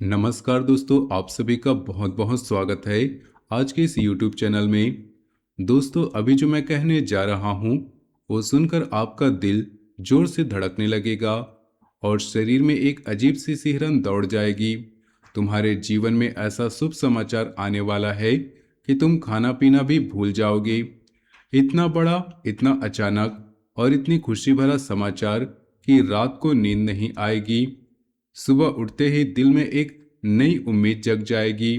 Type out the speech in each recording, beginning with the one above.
नमस्कार दोस्तों, आप सभी का बहुत बहुत स्वागत है आज के इस YouTube चैनल में। दोस्तों, अभी जो मैं कहने जा रहा हूँ वो सुनकर आपका दिल जोर से धड़कने लगेगा और शरीर में एक अजीब सी सिहरन दौड़ जाएगी। तुम्हारे जीवन में ऐसा शुभ समाचार आने वाला है कि तुम खाना पीना भी भूल जाओगे। इतना बड़ा, इतना अचानक और इतनी खुशी भरा समाचार कि रात को नींद नहीं आएगी। सुबह उठते ही दिल में एक नई उम्मीद जग जाएगी।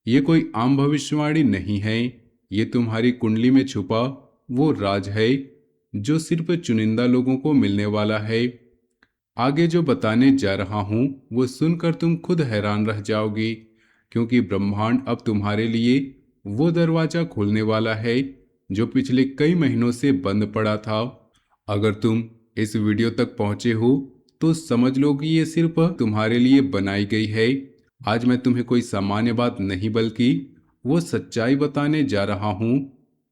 ये कोई आम भविष्यवाणी नहीं है, ये तुम्हारी कुंडली में छुपा वो राज है जो सिर्फ चुनिंदा लोगों को मिलने वाला है। आगे जो बताने जा रहा हूँ वो सुनकर तुम खुद हैरान रह जाओगी, क्योंकि ब्रह्मांड अब तुम्हारे लिए वो दरवाजा खोलने वाला है जो पिछले कई महीनों से बंद पड़ा था। अगर तुम इस वीडियो तक पहुंचे हो तो समझ लो कि ये सिर्फ तुम्हारे लिए बनाई गई है। आज मैं तुम्हें कोई सामान्य बात नहीं बल्कि वो सच्चाई बताने जा रहा हूँ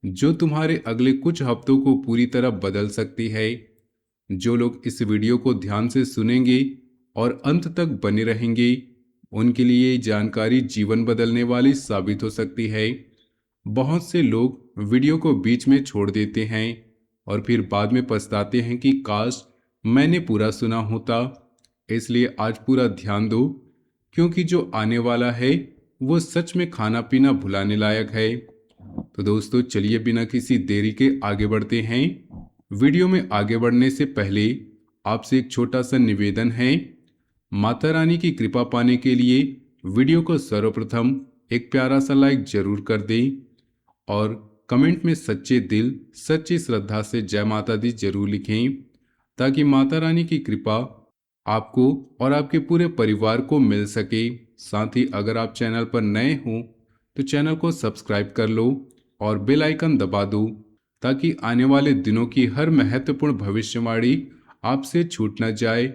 जो तुम्हारे अगले कुछ हफ्तों को पूरी तरह बदल सकती है। जो लोग इस वीडियो को ध्यान से सुनेंगे और अंत तक बने रहेंगे, उनके लिए ये जानकारी जीवन बदलने वाली साबित हो सकती है। बहुत से लोग वीडियो को बीच में छोड़ देते हैं और फिर बाद में पछताते हैं कि काश मैंने पूरा सुना होता। इसलिए आज पूरा ध्यान दो, क्योंकि जो आने वाला है वो सच में खाना पीना भुलाने लायक है। तो दोस्तों, चलिए बिना किसी देरी के आगे बढ़ते हैं। वीडियो में आगे बढ़ने से पहले आपसे एक छोटा सा निवेदन है। माता रानी की कृपा पाने के लिए वीडियो को सर्वप्रथम एक प्यारा सा लाइक जरूर कर दें और कमेंट में सच्चे दिल, सच्ची श्रद्धा से जय माता दी जरूर लिखें, ताकि माता रानी की कृपा आपको और आपके पूरे परिवार को मिल सके। साथ ही अगर आप चैनल पर नए हों तो चैनल को सब्सक्राइब कर लो और बेल आइकन दबा दो, ताकि आने वाले दिनों की हर महत्वपूर्ण भविष्यवाणी आपसे छूट न जाए।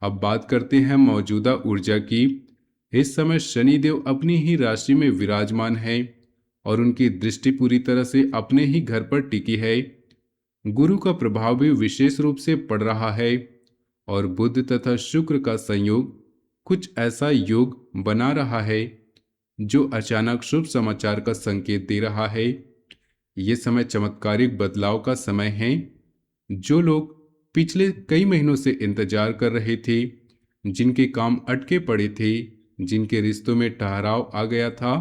अब बात करते हैं मौजूदा ऊर्जा की। इस समय शनिदेव अपनी ही राशि में विराजमान है और उनकी दृष्टि पूरी तरह से अपने ही घर पर टिकी है। गुरु का प्रभाव भी विशेष रूप से पड़ रहा है और बुध तथा शुक्र का संयोग कुछ ऐसा योग बना रहा है जो अचानक शुभ समाचार का संकेत दे रहा है। ये समय चमत्कारिक बदलाव का समय है। जो लोग पिछले कई महीनों से इंतजार कर रहे थे, जिनके काम अटके पड़े थे, जिनके रिश्तों में ठहराव आ गया था,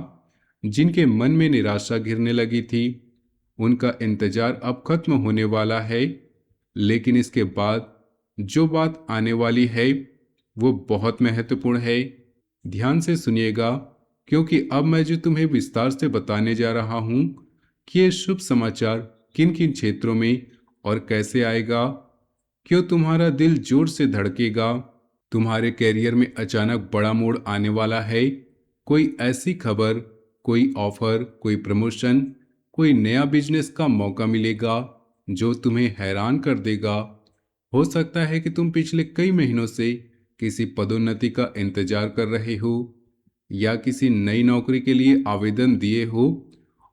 जिनके मन में निराशा घिरने लगी थी, उनका इंतजार अब खत्म होने वाला है। लेकिन इसके बाद जो बात आने वाली है वो बहुत महत्वपूर्ण है। ध्यान से सुनिएगा, क्योंकि अब मैं जो तुम्हें विस्तार से बताने जा रहा हूँ कि ये शुभ समाचार किन किन क्षेत्रों में और कैसे आएगा, क्यों तुम्हारा दिल जोर से धड़केगा। तुम्हारे कैरियर में अचानक बड़ा मोड़ आने वाला है। कोई ऐसी खबर, कोई ऑफर, कोई प्रमोशन, कोई नया बिजनेस का मौका मिलेगा जो तुम्हें हैरान कर देगा। हो सकता है कि तुम पिछले कई महीनों से किसी पदोन्नति का इंतजार कर रहे हो या किसी नई नौकरी के लिए आवेदन दिए हो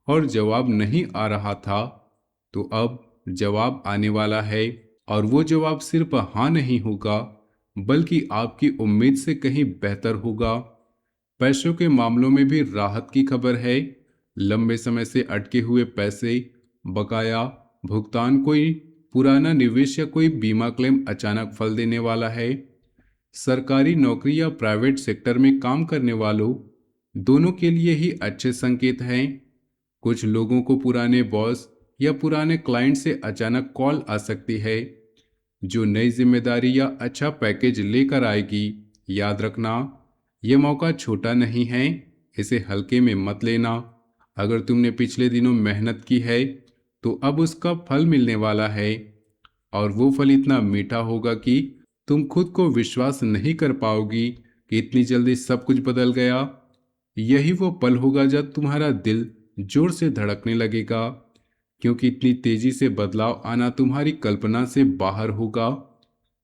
और जवाब नहीं आ रहा था। तो अब जवाब आने वाला है और वो जवाब सिर्फ हाँ नहीं होगा, बल्कि आपकी उम्मीद से कहीं बेहतर होगा। पैसों के मामलों में भी राहत की खबर है। लंबे समय से अटके हुए पैसे, बकाया भुगतान, कोई पुराना निवेश या कोई बीमा क्लेम अचानक फल देने वाला है। सरकारी नौकरी या प्राइवेट सेक्टर में काम करने वालों दोनों के लिए ही अच्छे संकेत हैं। कुछ लोगों को पुराने बॉस या पुराने क्लाइंट से अचानक कॉल आ सकती है जो नई जिम्मेदारी या अच्छा पैकेज लेकर आएगी। याद रखना, यह मौका छोटा नहीं है, इसे हल्के में मत लेना। अगर तुमने पिछले दिनों मेहनत की है तो अब उसका फल मिलने वाला है और वो फल इतना मीठा होगा कि तुम खुद को विश्वास नहीं कर पाओगी कि इतनी जल्दी सब कुछ बदल गया। यही वो पल होगा जब तुम्हारा दिल जोर से धड़कने लगेगा, क्योंकि इतनी तेजी से बदलाव आना तुम्हारी कल्पना से बाहर होगा।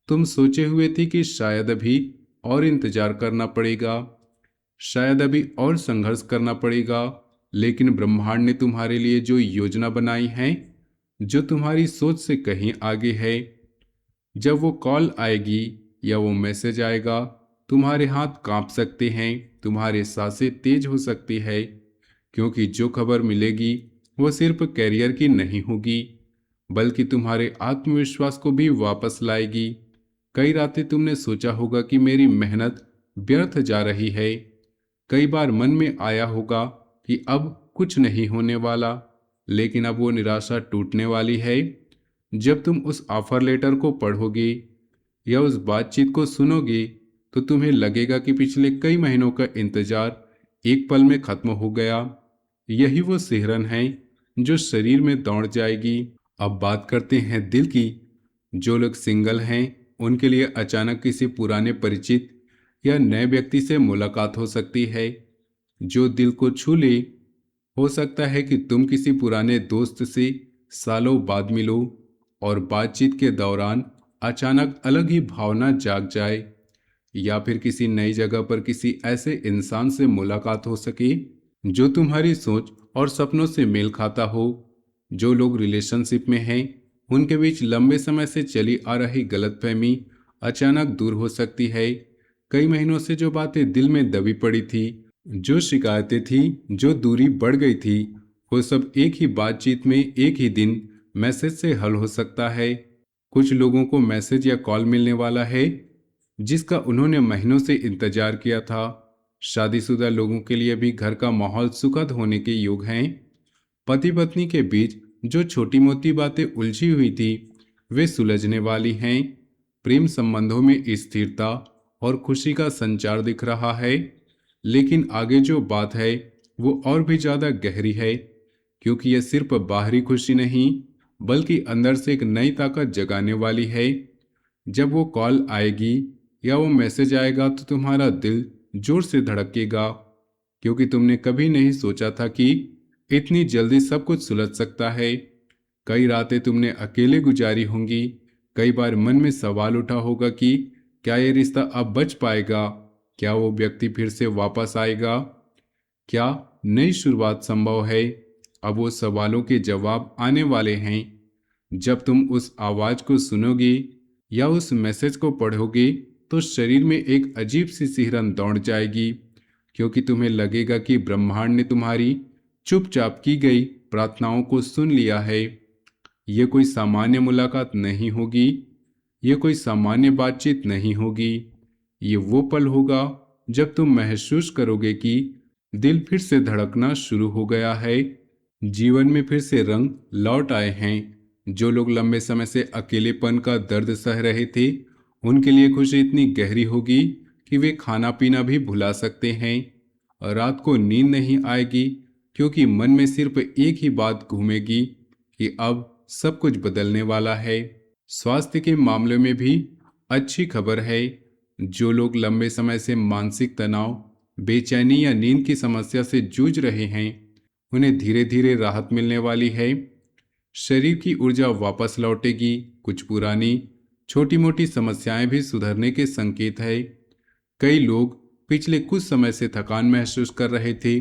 तुम सोचे हुए थे कि शायद अभी और इंतजार करना पड़ेगा, शायद अभी और संघर्ष करना पड़ेगा, लेकिन ब्रह्मांड ने तुम्हारे लिए जो योजना बनाई है, जो तुम्हारी सोच से कहीं आगे है, जब वो कॉल आएगी या वो मैसेज आएगा तुम्हारे हाथ कांप सकते हैं, तुम्हारे सांसें तेज हो सकती है, क्योंकि जो खबर मिलेगी वो सिर्फ कैरियर की नहीं होगी, बल्कि तुम्हारे आत्मविश्वास को भी वापस लाएगी। कई रातें तुमने सोचा होगा कि मेरी मेहनत व्यर्थ जा रही है। कई बार मन में आया होगा कि अब कुछ नहीं होने वाला, लेकिन अब वो निराशा टूटने वाली है। जब तुम उस ऑफर लेटर को पढ़ोगे या उस बातचीत को सुनोगे, तो तुम्हें लगेगा कि पिछले कई महीनों का इंतजार एक पल में खत्म हो गया। यही वो सिहरन है जो शरीर में दौड़ जाएगी। अब बात करते हैं दिल की। जो लोग सिंगल हैं, उनके लिए अचानक किसी पुराने परिचित या नए व्यक्ति से मुलाकात हो सकती है जो दिल को छू ले। हो सकता है कि तुम किसी पुराने दोस्त से सालों बाद मिलो और बातचीत के दौरान अचानक अलग ही भावना जाग जाए, या फिर किसी नई जगह पर किसी ऐसे इंसान से मुलाकात हो सके जो तुम्हारी सोच और सपनों से मेल खाता हो। जो लोग रिलेशनशिप में हैं, उनके बीच लंबे समय से चली आ रही गलतफहमी अचानक दूर हो सकती है। कई महीनों से जो बातें दिल में दबी पड़ी थी, जो शिकायतें थी, जो दूरी बढ़ गई थी, वो सब एक ही बातचीत में एक ही दिन मैसेज से हल हो सकता है। कुछ लोगों को मैसेज या कॉल मिलने वाला है जिसका उन्होंने महीनों से इंतजार किया था। शादीशुदा लोगों के लिए भी घर का माहौल सुखद होने के योग हैं। पति पत्नी के बीच जो छोटी मोटी बातें उलझी हुई थी, वे सुलझने वाली हैं। प्रेम संबंधों में स्थिरता और खुशी का संचार दिख रहा है। लेकिन आगे जो बात है वो और भी ज्यादा गहरी है, क्योंकि यह सिर्फ बाहरी खुशी नहीं, बल्कि अंदर से एक नई ताकत जगाने वाली है। जब वो कॉल आएगी या वो मैसेज आएगा, तो तुम्हारा दिल जोर से धड़केगा, क्योंकि तुमने कभी नहीं सोचा था कि इतनी जल्दी सब कुछ सुलझ सकता है। कई रातें तुमने अकेले गुजारी होंगी। कई बार मन में सवाल उठा होगा कि क्या ये रिश्ता अब बच पाएगा, क्या वो व्यक्ति फिर से वापस आएगा, क्या नई शुरुआत संभव है। अब वो सवालों के जवाब आने वाले हैं जब तुम उस आवाज को सुनोगे या उस मैसेज को पढ़ोगे। तो शरीर में एक अजीब सी सिहरन दौड़ जाएगी, क्योंकि तुम्हें लगेगा कि ब्रह्मांड ने तुम्हारी चुपचाप की गई प्रार्थनाओं को सुन लिया है। ये कोई सामान्य मुलाकात नहीं होगी, ये कोई सामान्य बातचीत नहीं होगी। ये वो पल होगा जब तुम महसूस करोगे कि दिल फिर से धड़कना शुरू हो गया है, जीवन में फिर से रंग लौट आए हैं। जो लोग लंबे समय से अकेलेपन का दर्द सह रहे थे, उनके लिए खुशी इतनी गहरी होगी कि वे खाना पीना भी भुला सकते हैं। और रात को नींद नहीं आएगी, क्योंकि मन में सिर्फ एक ही बात घूमेगी कि अब सब कुछ बदलने वाला है। स्वास्थ्य के मामले में भी अच्छी खबर है। जो लोग लंबे समय से मानसिक तनाव, बेचैनी या नींद की समस्या से जूझ रहे हैं, उन्हें धीरे धीरे राहत मिलने वाली है। शरीर की ऊर्जा वापस लौटेगी। कुछ पुरानी छोटी मोटी समस्याएं भी सुधरने के संकेत है। कई लोग पिछले कुछ समय से थकान महसूस कर रहे थे,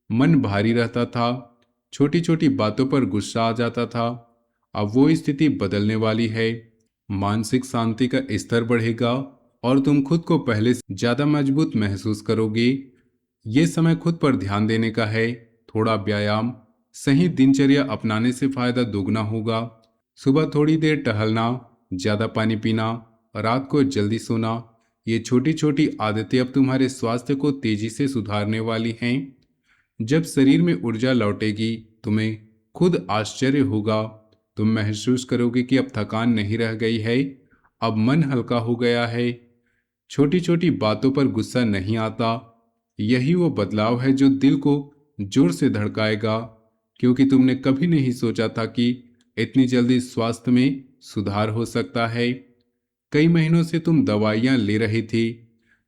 मन भारी रहता था, छोटी छोटी बातों पर गुस्सा आ जाता था। अब वो स्थिति बदलने वाली है। मानसिक शांति का स्तर बढ़ेगा और तुम खुद को पहले से ज्यादा मजबूत महसूस करोगे। ये समय खुद पर ध्यान देने का है। थोड़ा व्यायाम, सही दिनचर्या अपनाने से फायदा दोगुना होगा। सुबह थोड़ी देर टहलना, ज्यादा पानी पीना, रात को जल्दी सोना, ये छोटी छोटी आदतें अब तुम्हारे स्वास्थ्य को तेजी से सुधारने वाली हैं। जब शरीर में ऊर्जा लौटेगी, तुम्हें खुद आश्चर्य होगा। तुम महसूस करोगे कि अब थकान नहीं रह गई है, अब मन हल्का हो गया है, छोटी छोटी बातों पर गुस्सा नहीं आता। यही वो बदलाव है जो दिल को जोर से धड़काएगा, क्योंकि तुमने कभी नहीं सोचा था कि इतनी जल्दी स्वास्थ्य में सुधार हो सकता है। कई महीनों से तुम दवाइयां ले रही थी,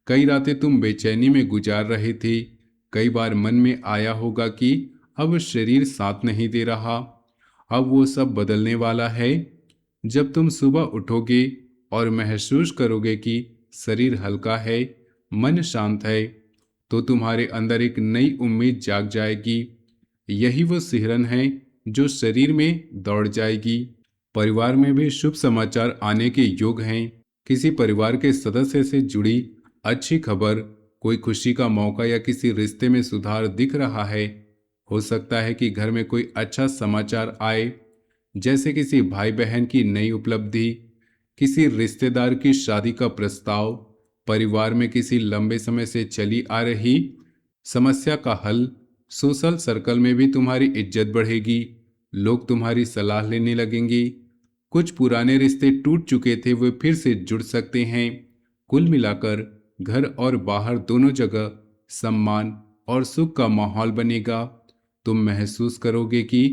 कई रातें तुम बेचैनी में गुजार रही थी। कई बार मन में आया होगा कि अब शरीर साथ नहीं दे रहा। अब वो सब बदलने वाला है। जब तुम सुबह उठोगे और महसूस करोगे कि शरीर हल्का है, मन शांत है, तो तुम्हारे अंदर एक नई उम्मीद जाग जाएगी। यही वो सिहरन है जो शरीर में दौड़ जाएगी। परिवार में भी शुभ समाचार आने के योग हैं। किसी परिवार के सदस्य से जुड़ी अच्छी खबर, कोई खुशी का मौका या किसी रिश्ते में सुधार दिख रहा है। हो सकता है कि घर में कोई अच्छा समाचार आए, जैसे किसी भाई बहन की नई उपलब्धि, किसी रिश्तेदार की शादी का प्रस्ताव, परिवार में किसी लंबे समय से चली आ रही समस्या का हल। सोशल सर्कल में भी तुम्हारी इज्जत बढ़ेगी, लोग तुम्हारी सलाह लेने लगेंगी। कुछ पुराने रिश्ते टूट चुके थे, वे फिर से जुड़ सकते हैं। कुल मिलाकर घर और बाहर दोनों जगह सम्मान और सुख का माहौल बनेगा। तुम महसूस करोगे कि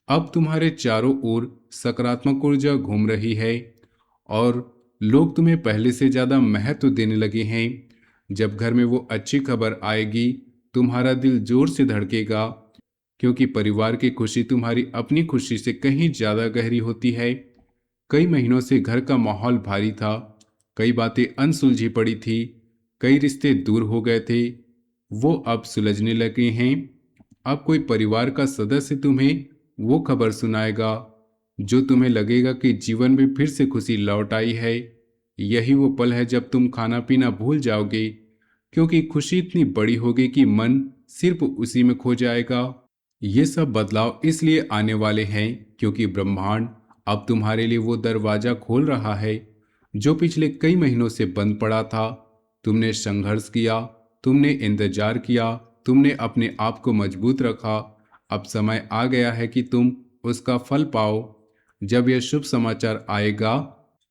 अब तुम्हारे चारों ओर सकारात्मक ऊर्जा घूम रही है और लोग तुम्हें पहले से ज्यादा महत्व देने लगे हैं। जब घर में वो अच्छी खबर आएगी, तुम्हारा दिल जोर से धड़केगा, क्योंकि परिवार की खुशी तुम्हारी अपनी खुशी से कहीं ज्यादा गहरी होती है। कई महीनों से घर का माहौल भारी था, कई बातें अनसुलझी पड़ी थी, कई रिश्ते दूर हो गए थे, वो अब सुलझने लगे हैं। अब कोई परिवार का सदस्य तुम्हें वो खबर सुनाएगा जो तुम्हें लगेगा कि जीवन में फिर से खुशी लौट आई है। यही वो पल है जब तुम खाना पीना भूल जाओगे, क्योंकि खुशी इतनी बड़ी होगी कि मन सिर्फ उसी में खो जाएगा। ये सब बदलाव इसलिए आने वाले हैं क्योंकि ब्रह्मांड अब तुम्हारे लिए वो दरवाजा खोल रहा है जो पिछले कई महीनों से बंद पड़ा था। तुमने संघर्ष किया, तुमने इंतजार किया, तुमने अपने आप को मजबूत रखा। अब समय आ गया है कि तुम उसका फल पाओ। जब यह शुभ समाचार आएगा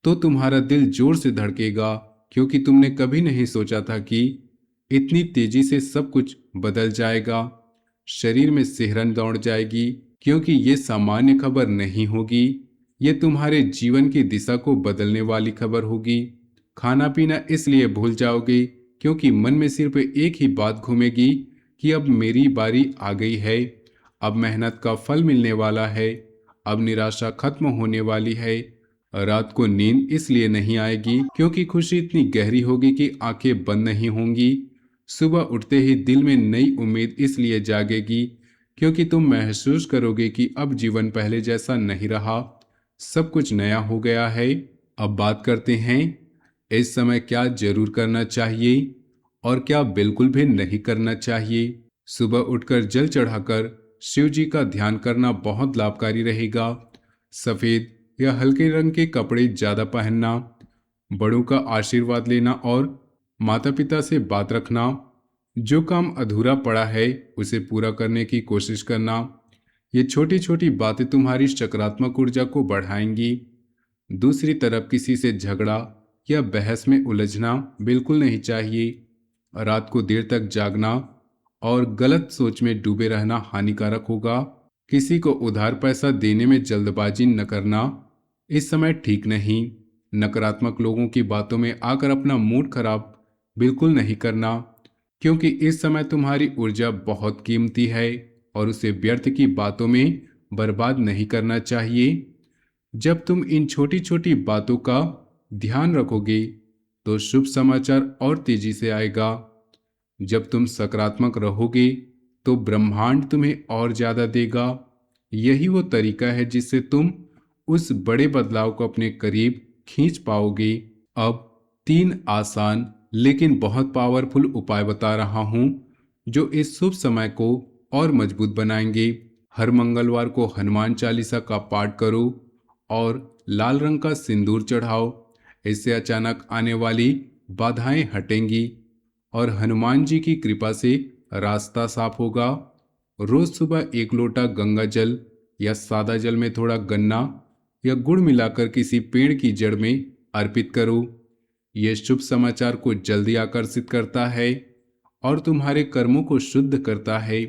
तो तुम्हारा दिल जोर से धड़केगा, क्योंकि तुमने कभी नहीं सोचा था कि इतनी तेजी से सब कुछ बदल जाएगा। शरीर में सिहरन दौड़ जाएगी, क्योंकि ये सामान्य खबर नहीं होगी, ये तुम्हारे जीवन की दिशा को बदलने वाली खबर होगी। खाना पीना इसलिए भूल जाओगे क्योंकि मन में सिर्फ एक ही बात घूमेगी कि अब मेरी बारी आ गई है, अब मेहनत का फल मिलने वाला है, अब निराशा खत्म होने वाली है। रात को नींद इसलिए नहीं आएगी क्योंकि खुशी इतनी गहरी होगी कि आंखें बंद नहीं होंगी। सुबह उठते ही दिल में नई उम्मीद इसलिए जागेगी क्योंकि तुम महसूस करोगे कि अब जीवन पहले जैसा नहीं रहा, सब कुछ नया हो गया है। अब बात करते हैं इस समय क्या जरूर करना चाहिए और क्या बिल्कुल भी नहीं करना चाहिए। सुबह उठकर जल चढ़ाकर शिव जी का ध्यान करना बहुत लाभकारी रहेगा। सफेद या हल्के रंग के कपड़े ज्यादा पहनना, बड़ों का आशीर्वाद लेना और माता पिता से बात रखना। जो काम अधूरा पड़ा है उसे पूरा करने की कोशिश करना। ये छोटी छोटी बातें तुम्हारी सकारात्मक ऊर्जा को बढ़ाएंगी। दूसरी तरफ किसी से झगड़ा या बहस में उलझना बिल्कुल नहीं चाहिए। रात को देर तक जागना और गलत सोच में डूबे रहना हानिकारक होगा। किसी को उधार पैसा देने में जल्दबाजी न करना इस समय ठीक नहीं। नकारात्मक लोगों की बातों में आकर अपना मूड खराब बिल्कुल नहीं करना, क्योंकि इस समय तुम्हारी ऊर्जा बहुत कीमती है और उसे व्यर्थ की बातों में बर्बाद नहीं करना चाहिए। जब तुम इन छोटी छोटी बातों का ध्यान रखोगे तो शुभ समाचार और तेजी से आएगा। जब तुम सकारात्मक रहोगे तो ब्रह्मांड तुम्हें और ज्यादा देगा। यही वो तरीका है जिससे तुम उस बड़े बदलाव को अपने करीब खींच पाओगे। अब 3 आसान लेकिन बहुत पावरफुल उपाय बता रहा हूं जो इस शुभ समय को और मजबूत बनाएंगे। हर मंगलवार को हनुमान चालीसा का पाठ करो और लाल रंग का सिंदूर चढ़ाओ। इससे अचानक आने वाली बाधाएं हटेंगी और हनुमान जी की कृपा से रास्ता साफ होगा। रोज सुबह 1 लोटा गंगा जल या सादा जल में थोड़ा गन्ना या गुड़ मिलाकर किसी पेड़ की जड़ में अर्पित करो। यह शुभ समाचार को जल्दी आकर्षित करता है और तुम्हारे कर्मों को शुद्ध करता है।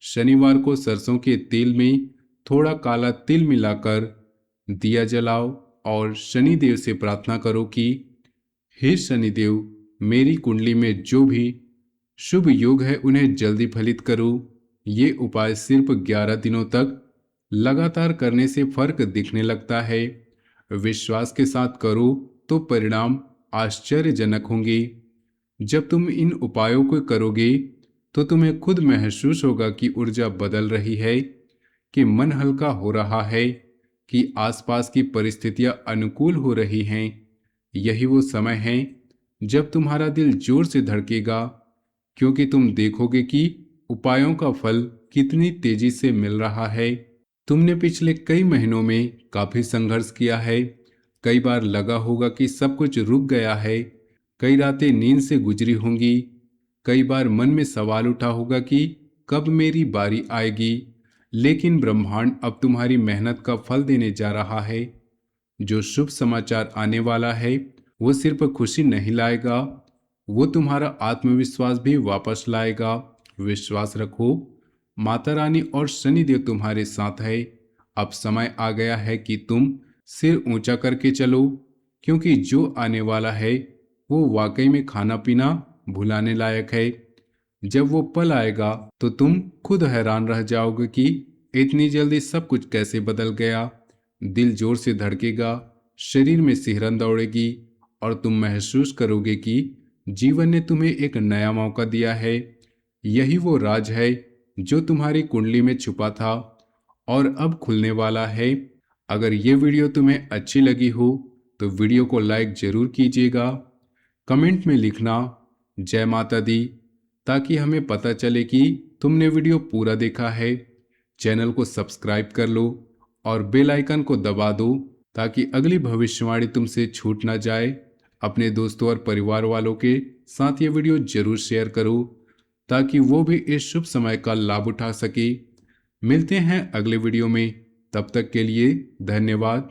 शनिवार को सरसों के तेल में थोड़ा काला तिल मिलाकर दिया जलाओ और शनिदेव से प्रार्थना करो कि हे शनिदेव, मेरी कुंडली में जो भी शुभ योग है उन्हें जल्दी फलित करो। ये उपाय सिर्फ 11 दिनों तक लगातार करने से फर्क दिखने लगता है। विश्वास के साथ करो तो परिणाम आश्चर्यजनक होंगे। जब तुम इन उपायों को करोगे तो तुम्हें खुद महसूस होगा कि ऊर्जा बदल रही है, कि मन हल्का हो रहा है, कि आसपास की परिस्थितियां अनुकूल हो रही हैं। यही वो समय है जब तुम्हारा दिल जोर से धड़केगा, क्योंकि तुम देखोगे कि उपायों का फल कितनी तेजी से मिल रहा है। तुमने पिछले कई महीनों में काफी संघर्ष किया है। कई बार लगा होगा कि सब कुछ रुक गया है। कई रातें नींद से गुजरी होंगी। कई बार मन में सवाल उठा होगा कि कब मेरी बारी आएगी। लेकिन ब्रह्मांड अब तुम्हारी मेहनत का फल देने जा रहा है। जो शुभ समाचार आने वाला है वो सिर्फ खुशी नहीं लाएगा, वो तुम्हारा आत्मविश्वास भी वापस लाएगा। विश्वास रखो, माता रानी और शनिदेव तुम्हारे साथ है। अब समय आ गया है कि तुम सिर ऊंचा करके चलो, क्योंकि जो आने वाला है वो वाकई में खाना पीना भुलाने लायक है। जब वो पल आएगा तो तुम खुद हैरान रह जाओगे कि इतनी जल्दी सब कुछ कैसे बदल गया। दिल जोर से धड़केगा, शरीर में सिहरन दौड़ेगी और तुम महसूस करोगे कि जीवन ने तुम्हें एक नया मौका दिया है। यही वो राज है जो तुम्हारी कुंडली में छुपा था और अब खुलने वाला है। अगर ये वीडियो तुम्हें अच्छी लगी हो तो वीडियो को लाइक जरूर कीजिएगा। कमेंट में लिखना जय माता दी, ताकि हमें पता चले कि तुमने वीडियो पूरा देखा है। चैनल को सब्सक्राइब कर लो और बेल आइकन को दबा दो, ताकि अगली भविष्यवाणी तुमसे छूट ना जाए। अपने दोस्तों और परिवार वालों के साथ ये वीडियो जरूर शेयर करो, ताकि वो भी इस शुभ समय का लाभ उठा सके। मिलते हैं अगले वीडियो में, तब तक के लिए धन्यवाद।